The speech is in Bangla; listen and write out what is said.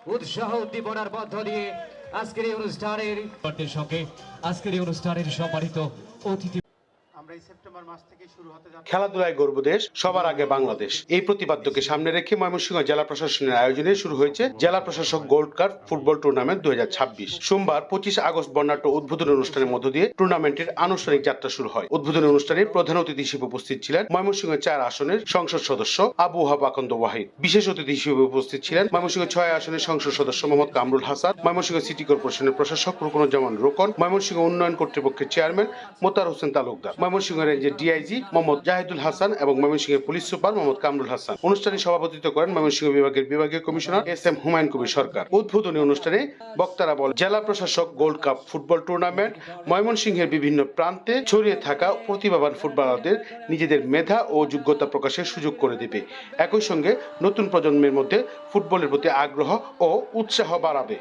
উৎসাহ উদ্দীপনার মধ্য দিয়ে আজকের এই অনুষ্ঠানের সম্মানিত অতিথি। খেলাধুলায় গর্ব দেশ, সবার আগে বাংলাদেশ, এই প্রতিপাদ্যকে সামনে রেখে ময়মনসিংহ জেলা প্রশাসনের আয়োজনে শুরু হয়েছে জেলা প্রশাসক গোল্ড কাপ ফুটবল টুর্নামেন্ট 2026। সোমবার 25 আগস্ট বর্ণাঢ্য উদ্বোধনী অনুষ্ঠানের মধ্য দিয়ে টুর্নামেন্টের আনুষ্ঠানিক যাত্রা শুরু হয়। উদ্বোধনী অনুষ্ঠানে প্রধান অতিথি হিসেবে উপস্থিত ছিলেন ময়মনসিংহ 4 আসনের সংসদ সদস্য আবু ওহাব আকন্দ ওয়াহিদ। বিশেষ অতিথি হিসেবে উপস্থিত ছিলেন ময়মনসিংহ 6 আসনের সংসদ সদস্য মোহাম্মদ কামরুল হাসান, ময়মনসিংহ সিটি কর্পোরেশনের প্রশাসক রুকনুজ্জামান রোকন, ময়মনসিংহ উন্নয়ন কর্তৃপক্ষের চেয়ারম্যান মোতার হোসেন তালুকদার, ময়মনসিংহ রেঞ্জের ডিআইজি মোহাম্মদ জাহিদুল হাসান এবং ময়মনসিংহের পুলিশ সুপার মোহাম্মদ কামরুল হাসান। অনুষ্ঠানে সভাপতিত্ব করেন ময়মনসিংহ বিভাগের বিভাগীয় কমিশনার এস.এম. হুমায়ুন কবির সরকার। উদ্বোধনী অনুষ্ঠানে বক্তারা বলেন, জেলা প্রশাসক গোল্ড কাপ ফুটবল টুর্নামেন্ট ময়মনসিংহের বিভিন্ন প্রান্তে ছড়িয়ে থাকা প্রতিভাবান ফুটবলারদের নিজেদের মেধা ও যোগ্যতা প্রকাশের সুযোগ করে দেবে। একই সঙ্গে নতুন প্রজন্মের মধ্যে ফুটবলের প্রতি আগ্রহ ও উৎসাহ বাড়াবে।